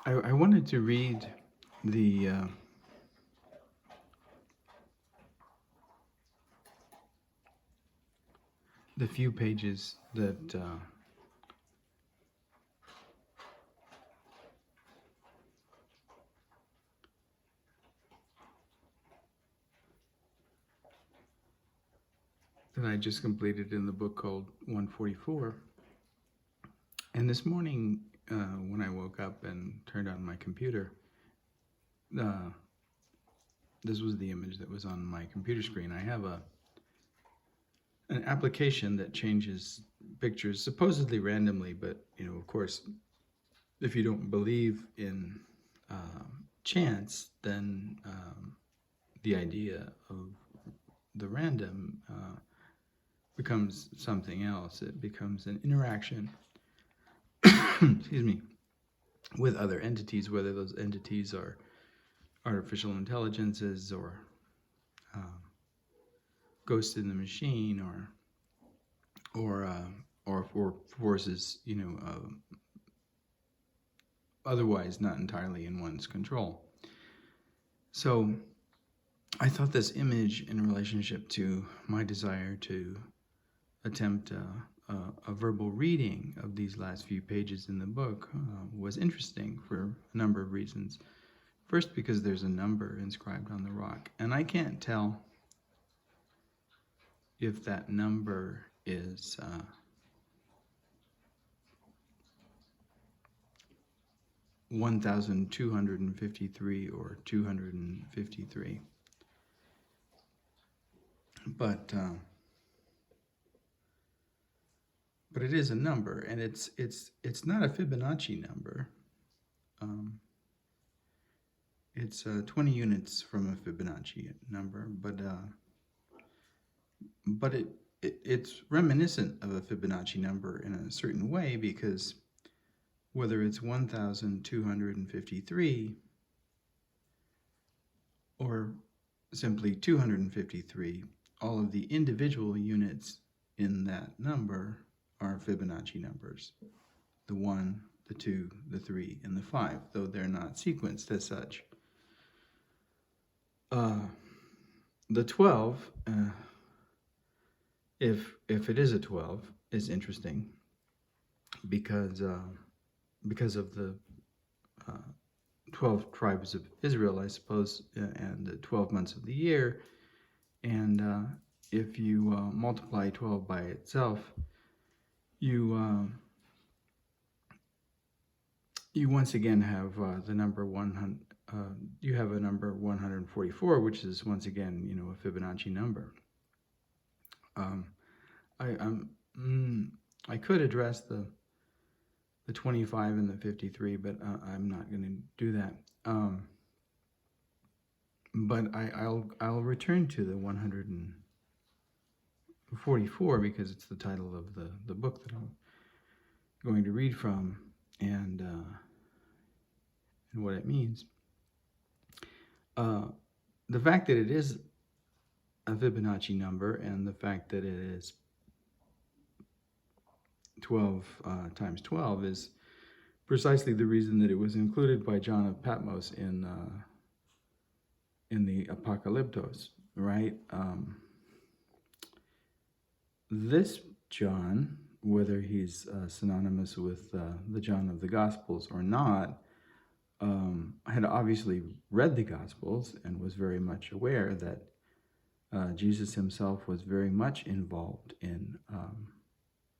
I wanted to read the few pages that that I just completed in the book called 144. And this morning, when I woke up and turned on my computer, this was the image that was on my computer screen. I have an application that changes pictures supposedly randomly, but of course, if you don't believe in chance, then the idea of the random becomes something else. It becomes an interaction, excuse me, with other entities, whether those entities are artificial intelligences or ghosts in the machine or forces, otherwise not entirely in one's control. So I thought this image in relationship to my desire to attempt a verbal reading of these last few pages in the book was interesting for a number of reasons. First, because there's a number inscribed on the rock, and I can't tell if that number is 1,253 or 253. But it is a number, and it's not a Fibonacci number. It's 20 units from a Fibonacci number, but it's reminiscent of a Fibonacci number in a certain way, because whether it's 1,253 or simply 253, all of the individual units in that number are Fibonacci numbers. The 1, the 2, the 3, and the 5, though they're not sequenced as such. The 12, if it is a 12, is interesting because of the 12 tribes of Israel, I suppose, and the 12 months of the year. And if you multiply 12 by itself, you once again have the number 100. You have a number 144, which is once again, a Fibonacci number. I could address the 25 and the 53, but I'm not going to do that. But I'll return to the 144 because it's the title of the book that I'm going to read from, and what it means. The fact that it is a Fibonacci number, and the fact that it is 12 times 12 is precisely the reason that it was included by John of Patmos in the aCiPhtTh, right? This John, whether he's synonymous with the John of the Gospels or not, had obviously read the Gospels and was very much aware that Jesus himself was very much involved in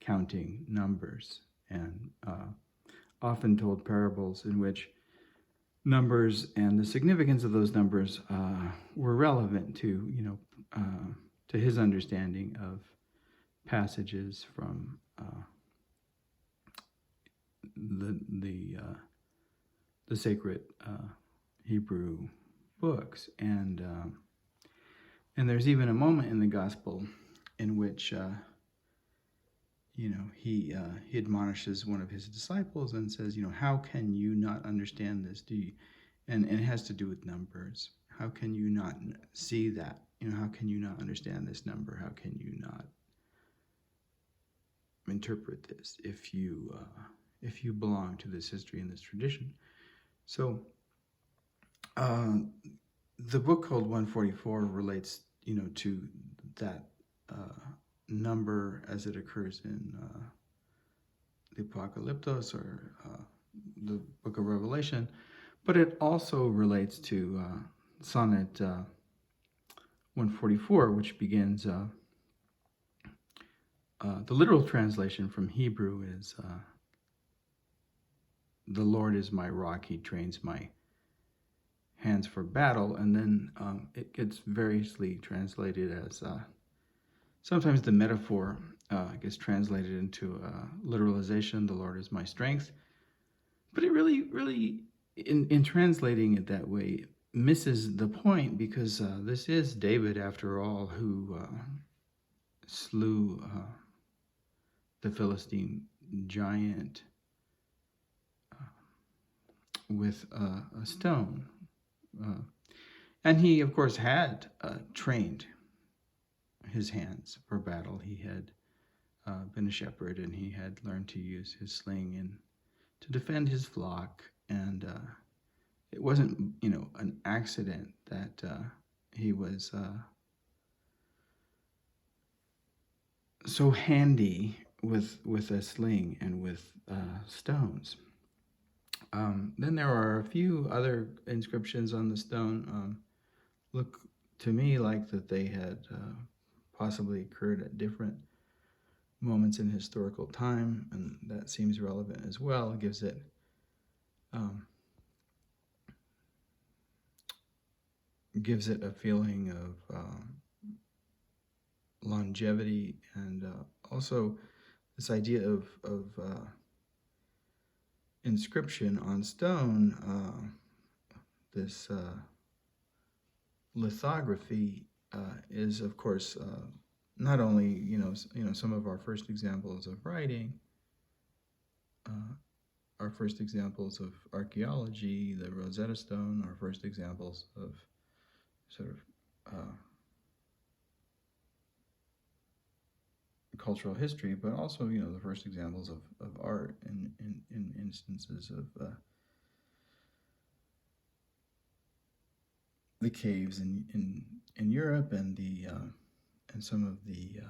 counting numbers, and often told parables in which numbers and the significance of those numbers were relevant to his understanding of passages from the sacred Hebrew books, and there's even a moment in the gospel in which he admonishes one of his disciples and says, how can you not understand this? And it has to do with numbers. How can you not see that? How can you not understand this number? How can you not interpret this if you belong to this history and this tradition? So the book called 144 relates, to that number as it occurs in the apocalyptos, or the book of Revelation, but it also relates to Sonnet 144, which begins, the literal translation from Hebrew is, the Lord is my rock, he trains my hands for battle, and then it gets variously translated as, sometimes the metaphor gets translated into literalization, the Lord is my strength, but it really, in translating it that way, misses the point, because this is David, after all, who slew the Philistine giant with a stone. And he, of course, had trained his hands for battle. He had been a shepherd, and he had learned to use his sling and to defend his flock. And it wasn't, an accident that he was so handy with a sling and with stones. Then there are a few other inscriptions on the stone. Look to me like that they had possibly occurred at different moments in historical time, and that seems relevant as well. It gives it a feeling of longevity, and also this idea of inscription on stone. This lithography is, of course, not only some of our first examples of writing, our first examples of archaeology, the Rosetta Stone, our first examples of sort of cultural history, but also the first examples of art in instances of the caves in Europe, and the and some of the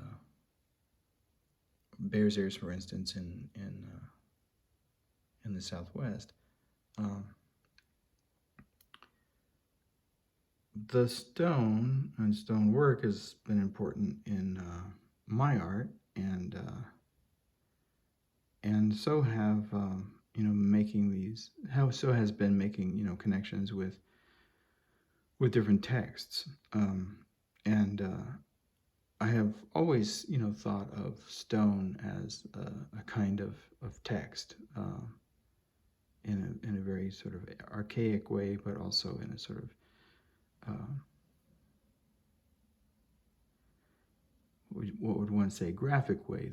Bears Ears, for instance, in the Southwest. The stone and stonework has been important in my art, and so have making these. So has been making connections with different texts, and I have always thought of stone as a kind of text, in a very sort of archaic way, but also in a sort of what would one say, graphic way.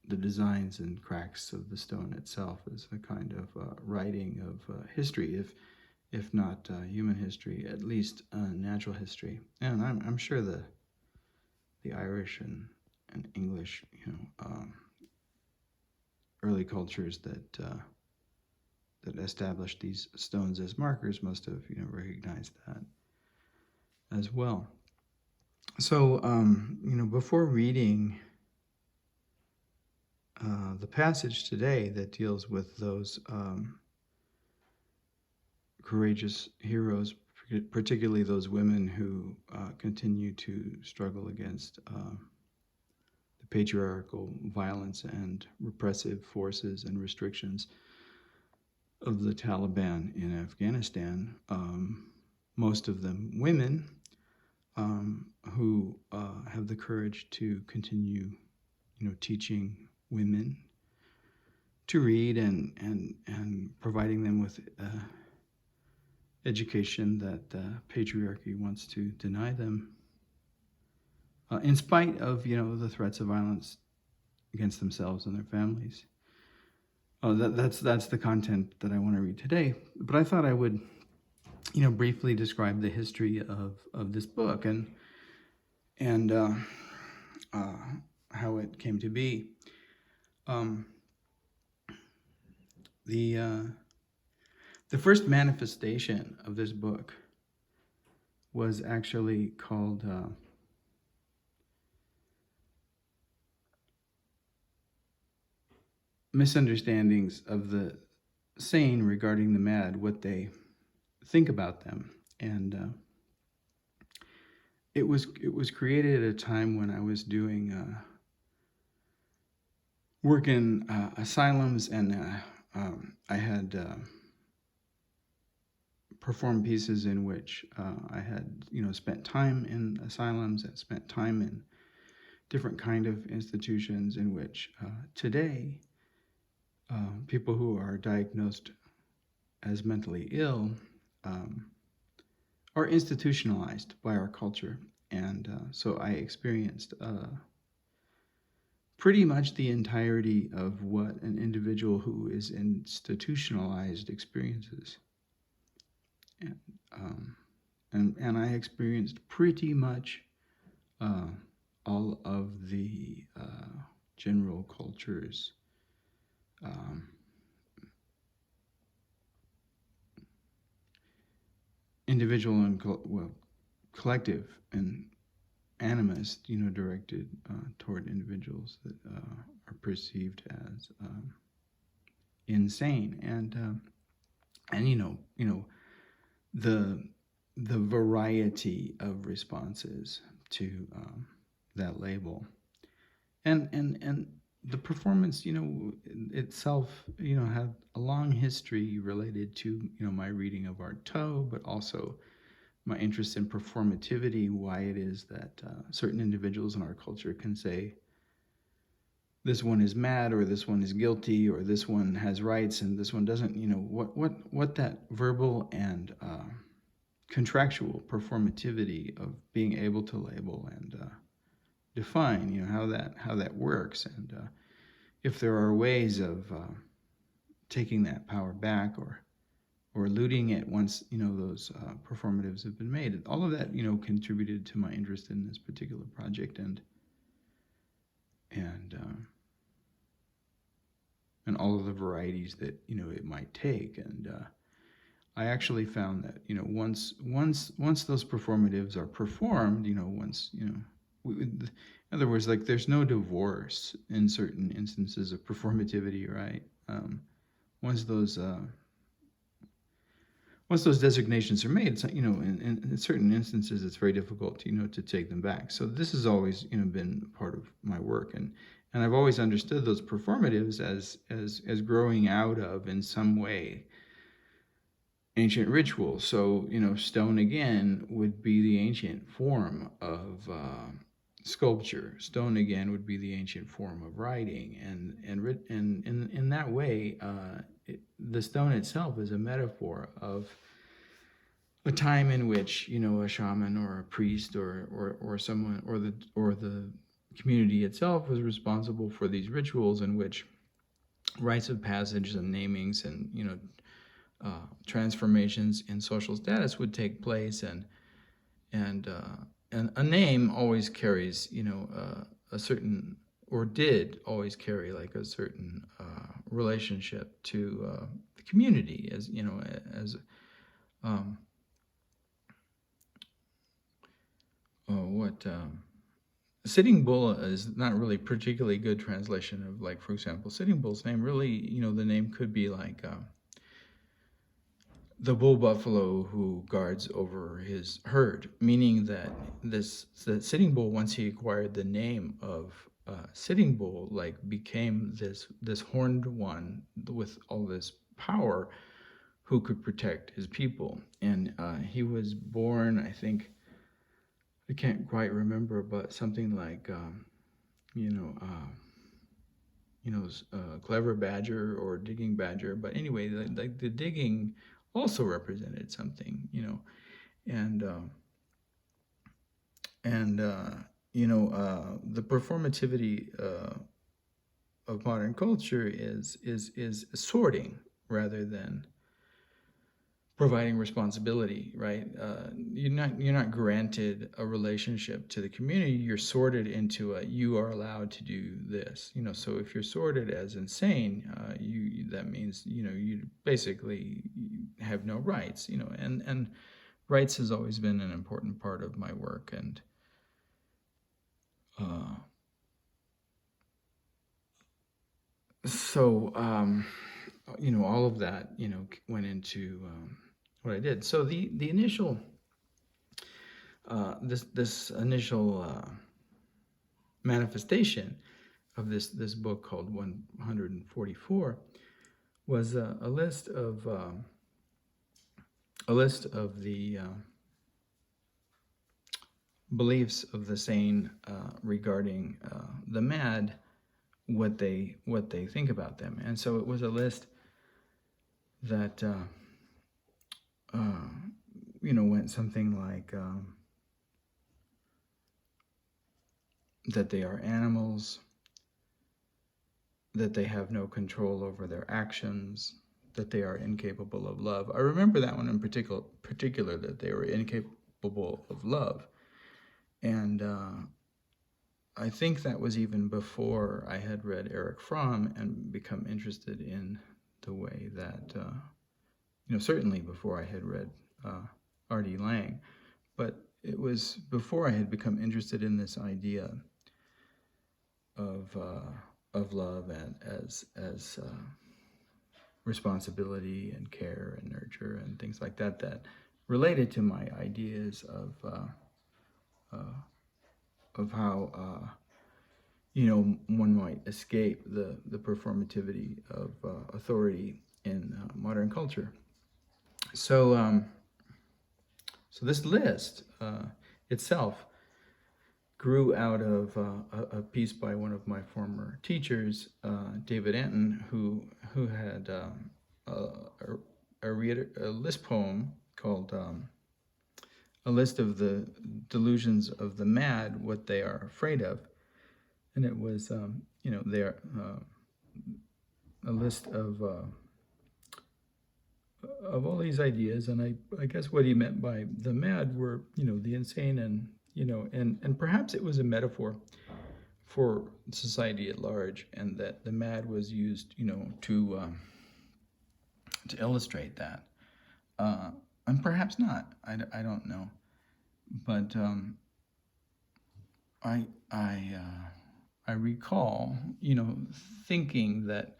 The designs and cracks of the stone itself is a kind of writing of history, if not human history, at least natural history. And I'm sure the Irish and English, early cultures that established these stones as markers must have recognized that as well. So before reading the passage today that deals with those courageous heroes, particularly those women who continue to struggle against the patriarchal violence and repressive forces and restrictions of the Taliban in Afghanistan, most of them women, who have the courage to continue, teaching women to read, and providing them with education that patriarchy wants to deny them, in spite of the threats of violence against themselves and their families. That's the content that I want to read today. But I thought I would briefly describe the history of this book and how it came to be. The The first manifestation of this book was actually called Misunderstandings of the Sane Regarding the Mad, What They Think About Them. And it was created at a time when I was doing work in asylums, and I had performed pieces in which I had, spent time in asylums and spent time in different kind of institutions in which today people who are diagnosed as mentally ill are institutionalized by our culture. And so I experienced pretty much the entirety of what an individual who is institutionalized experiences. And I experienced pretty much all of the general culture's individual and collective and animus, directed toward individuals that are perceived as insane, and the variety of responses to that label, and the performance, itself, had a long history related to, my reading of Artaud, but also my interest in performativity, why it is that certain individuals in our culture can say, this one is mad, or this one is guilty, or this one has rights, and this one doesn't, what that verbal and contractual performativity of being able to label and define, how that works, and if there are ways of taking that power back or eluding it once those performatives have been made. All of that contributed to my interest in this particular project, and all of the varieties that it might take. And I actually found that once those performatives are performed, in other words, like, there's no divorce in certain instances of performativity, right? Once those designations are made, in certain instances, it's very difficult, to take them back. So this has always, been part of my work, and I've always understood those performatives as growing out of, in some way, ancient ritual. So, stone again would be the ancient form of sculpture. Stone again would be the ancient form of writing, and in that way, the stone itself is a metaphor of a time in which a shaman or a priest or someone or the community itself was responsible for these rituals in which rites of passage and namings and transformations in social status would take place, and a name always carries a certain, or did always carry, like, a certain relationship to the community, as Sitting Bull is not really particularly good translation of, like, for example, Sitting Bull's name really, the name could be like the bull buffalo who guards over his herd, meaning that the Sitting Bull, once he acquired the name of Sitting Bull, like, became this horned one with all this power who could protect his people. And he was born, I think, I can't quite remember, but something like clever badger or digging badger. But anyway, like, the digging also represented something, and the performativity of modern culture is sorting rather than providing responsibility, right? You're not granted a relationship to the community. You're sorted into you are allowed to do this. So if you're sorted as insane, that means you basically have no rights, and rights has always been an important part of my work, and so all of that went into what I did. So the initial this initial manifestation of this book called 144 was a list of the beliefs of the sane regarding the mad, what they think about them. And so it was a list that went something like that they are animals, that they have no control over their actions, that they are incapable of love. I remember that one in particular, that they were incapable of love. And I think that was even before I had read Erich Fromm and become interested in the way that, certainly before I had read R.D. Laing, but it was before I had become interested in this idea of love and as responsibility and care and nurture and things like that, that related to my ideas of how one might escape the performativity of authority in modern culture. So so this list itself grew out of a piece by one of my former teachers, David Anton, who had a list poem called A List of the Delusions of the Mad, What They Are Afraid of. And it was, a list of all these ideas. And I guess what he meant by the mad were, the insane, and and perhaps it was a metaphor for society at large, and that the mad was used, to illustrate that, and perhaps not. I don't know, but I recall, thinking that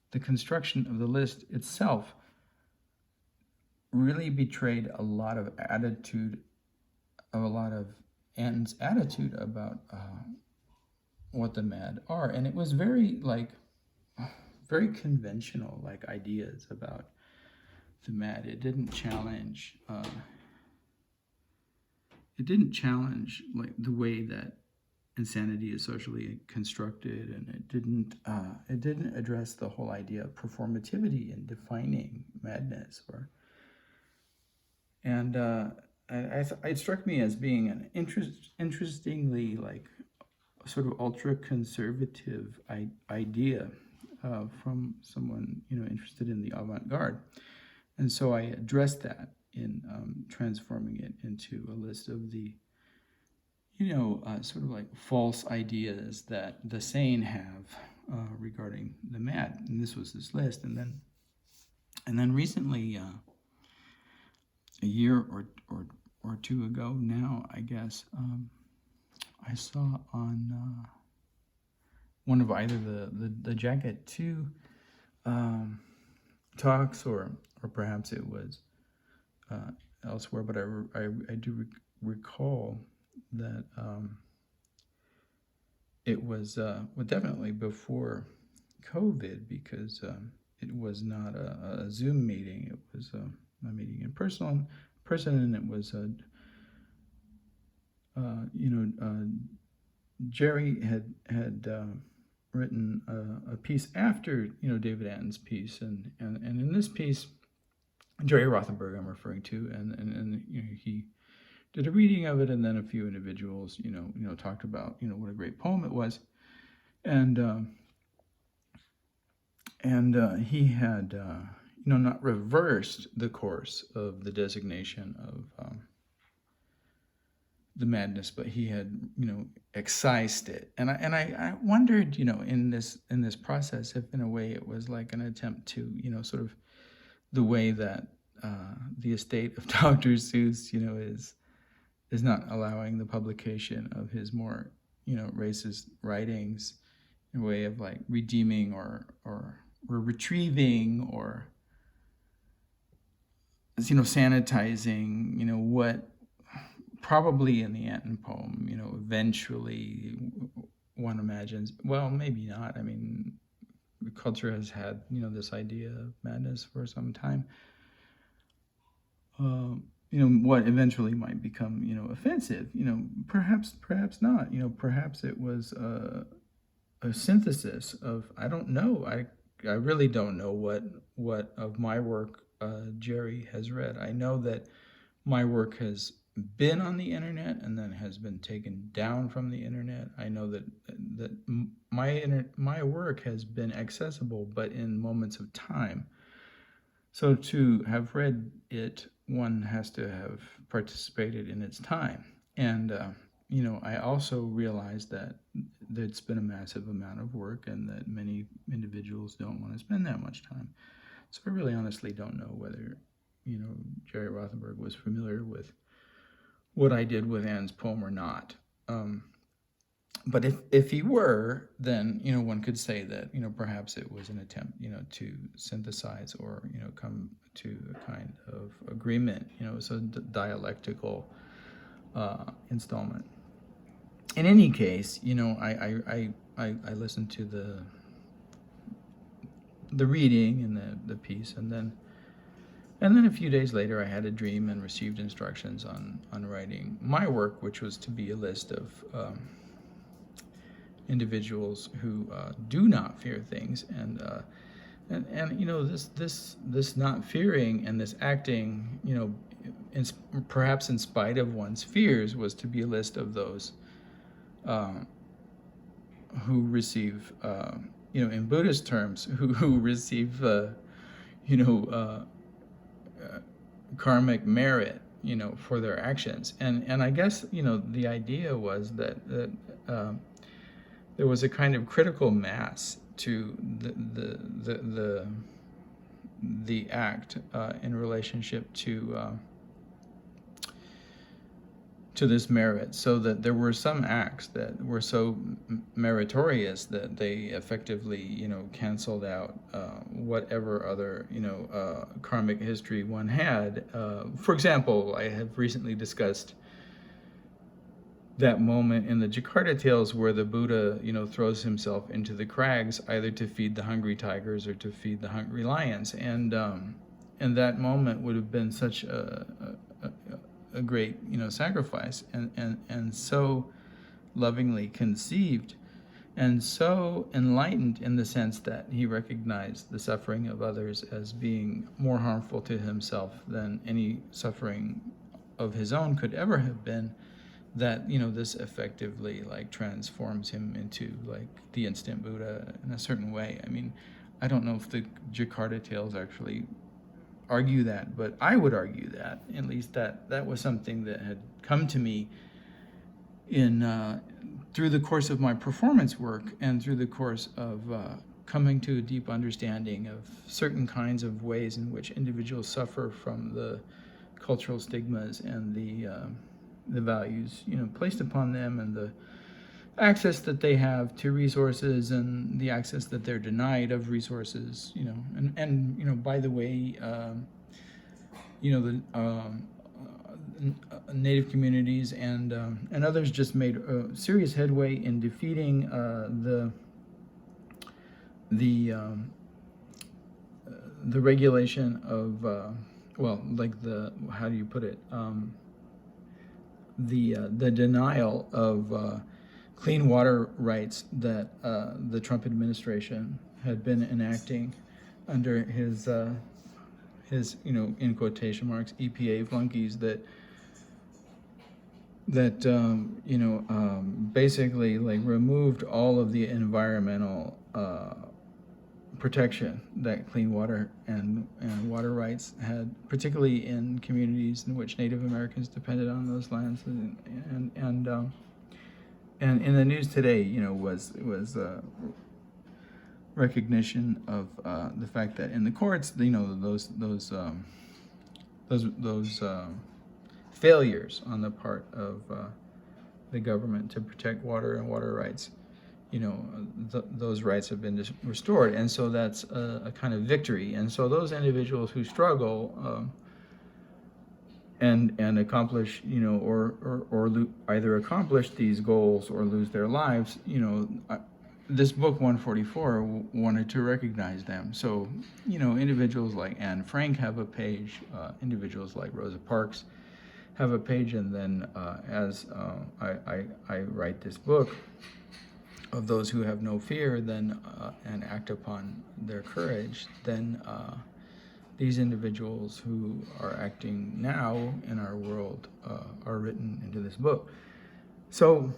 the construction of the list itself really betrayed a lot of Anton's attitude about what the mad are. And it was very conventional, ideas about the mad. It didn't challenge the way that insanity is socially constructed, and it didn't address the whole idea of performativity and defining madness, it struck me as being an interestingly sort of ultra conservative idea from someone interested in the avant-garde, and so I addressed that in transforming it into a list of the sort of false ideas that the sane have regarding the mad. And this was this list. And then recently, a year or two ago now, I guess, I saw on one of either the Jacket 2 talks, or perhaps it was elsewhere, but I do recall that it was definitely before COVID, because it was not a Zoom meeting. It was a meeting in person, and it was Jerry had written a piece after David Anton's piece, and in this piece, Jerry Rothenberg I'm referring to, and he did a reading of it, and then a few individuals talked about what a great poem it was, and he had not reversed the course of the designation of the madness, but he had excised it, and I wondered in this process if in a way it was like an attempt to sort of the way that the estate of Dr. Seuss, is not allowing the publication of his more, racist writings in a way of like redeeming or retrieving or, sanitizing, what probably in the Anton poem, eventually one imagines, well, maybe not. I mean, culture has had, this idea of madness for some time. What eventually might become, offensive, perhaps not, perhaps it was a synthesis of, I don't know. I really don't know what of my work Jerry has read. I know that my work has been on the internet and then has been taken down from the internet. I know that my work has been accessible, but in moments of time. So to have read it, one has to have participated in its time. And, I also realized that it's been a massive amount of work and that many individuals don't want to spend that much time. So I really honestly don't know whether, Jerry Rothenberg was familiar with what I did with Anne's poem or not. But if he were, then, one could say that, perhaps it was an attempt, to synthesize or, come to a kind of agreement, so dialectical installment. In any case, I listened to the reading and the piece, and then a few days later I had a dream and received instructions on writing my work, which was to be a list of individuals who do not fear things, and this not fearing and this acting, perhaps in spite of one's fears, was to be a list of those who receive, in Buddhist terms, who receive, karmic merit, for their actions, and I guess the idea was that there was a kind of critical mass to the act in relationship to this merit, so that there were some acts that were so meritorious that they effectively, canceled out whatever other, karmic history one had. For example, I have recently discussed that moment in the Jakarta Tales where the Buddha, throws himself into the crags either to feed the hungry tigers or to feed the hungry lions, and that moment would have been such a great, sacrifice, and so lovingly conceived, and so enlightened in the sense that he recognized the suffering of others as being more harmful to himself than any suffering of his own could ever have been, that this effectively transforms him into the instant Buddha in a certain way. I mean, I don't know if the Jakarta Tales actually argue that, but I would argue that, at least that was something that had come to me in through the course of my performance work and through the course of coming to a deep understanding of certain kinds of ways in which individuals suffer from the cultural stigmas and the values placed upon them, and the access that they have to resources and the access that they're denied of resources, and by the way, the Native communities and others just made serious headway in defeating the regulation of how do you put it, the denial of clean water rights that the Trump administration had been enacting under his in quotation marks EPA flunkies that basically removed all of the environmental protection that clean water and water rights had, particularly in communities in which Native Americans depended on those lands, and in the news today, was recognition of the fact that in the courts, those those failures on the part of the government to protect water and water rights, those rights have been restored, and so that's a kind of victory. And so those individuals who struggle and accomplish, or either accomplish these goals or lose their lives, this book 144 wanted to recognize them. So, individuals like Anne Frank have a page, individuals like Rosa Parks have a page, and then as I write this book of those who have no fear, then and act upon their courage, then these individuals who are acting now in our world are written into this book. So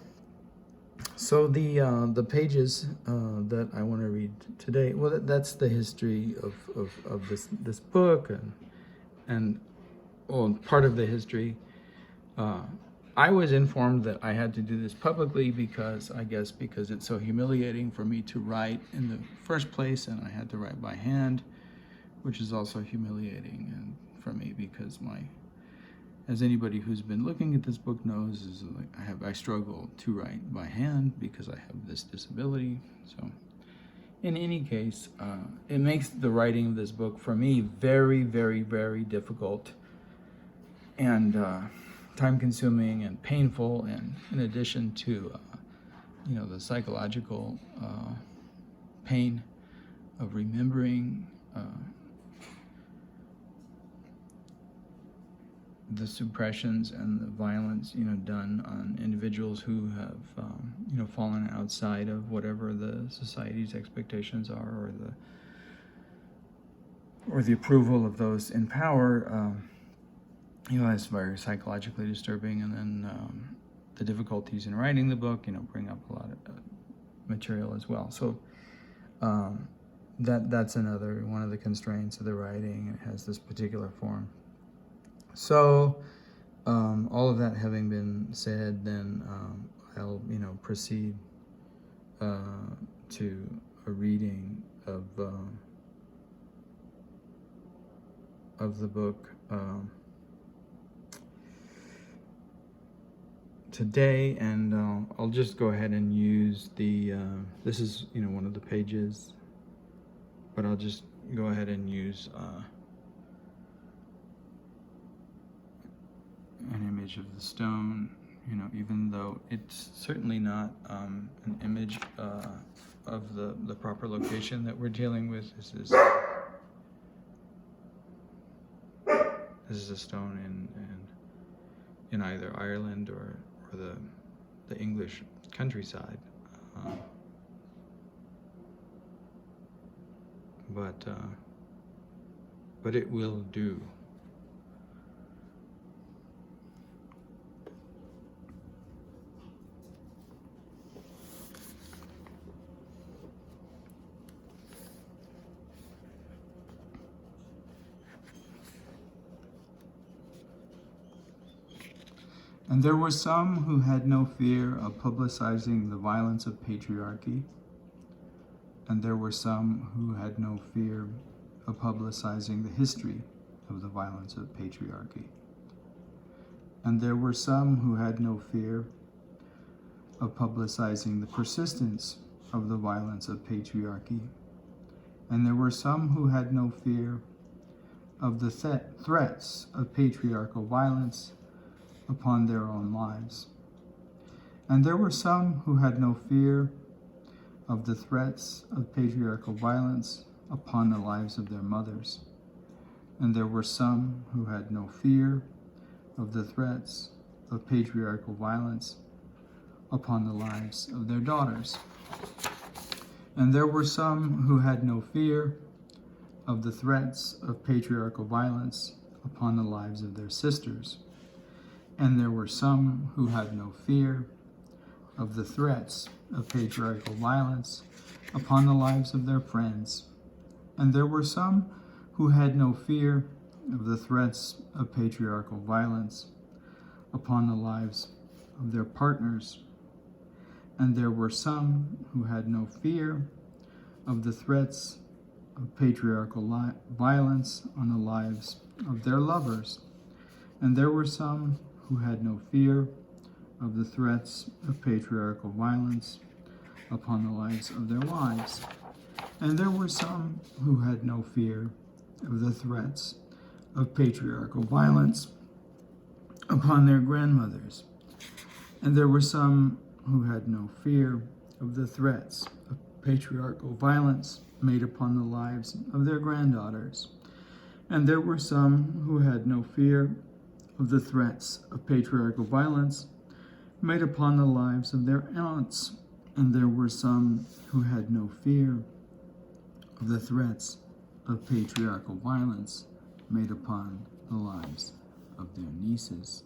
the pages that I want to read today, well, that's the history of this book, and part of the history. I was informed that I had to do this publicly because it's so humiliating for me to write in the first place, and I had to write by hand, which is also humiliating and for me because as anybody who's been looking at this book knows, is like I struggle to write by hand because I have this disability. So in any case, it makes the writing of this book for me very, very, very difficult and time-consuming and painful, and in addition to the psychological pain of remembering the suppressions and the violence done on individuals who have fallen outside of whatever the society's expectations are, or the approval of those in power. That's very psychologically disturbing. And then the difficulties in writing the book bring up a lot of material as well. So that's another one of the constraints of the writing. It has this particular form. So all of that having been said, then I'll proceed to a reading of the book today, and I'll just go ahead and use this is one of the pages, but I'll just go ahead and use an image of the stone, even though it's certainly not an image of the proper location that we're dealing with. This is a stone in either Ireland or the English countryside, but it will do. And there were some who had no fear of publicizing the violence of patriarchy, and there were some who had no fear of publicizing the history of the violence of patriarchy. And there were some who had no fear of publicizing the persistence of the violence of patriarchy, and there were some who had no fear of the threats of patriarchal violence upon their own lives. And there were some who had no fear of the threats of patriarchal violence upon the lives of their mothers. And there were some who had no fear of the threats of patriarchal violence upon the lives of their daughters. And there were some who had no fear of the threats of patriarchal violence upon the lives of their sisters. And there were some who had no fear of the threats of patriarchal violence upon the lives of their friends. And there were some who had no fear of the threats of patriarchal violence upon the lives of their partners. And there were some who had no fear of the threats of patriarchal violence on the lives of their lovers. And there were some who had no fear of the threats of patriarchal violence upon the lives of their wives. And there were some who had no fear of the threats of patriarchal violence upon their grandmothers. And there were some who had no fear of the threats of patriarchal violence made upon the lives of their granddaughters. And there were some who had no fear of the threats of patriarchal violence made upon the lives of their aunts. And there were some who had no fear of the threats of patriarchal violence made upon the lives of their nieces.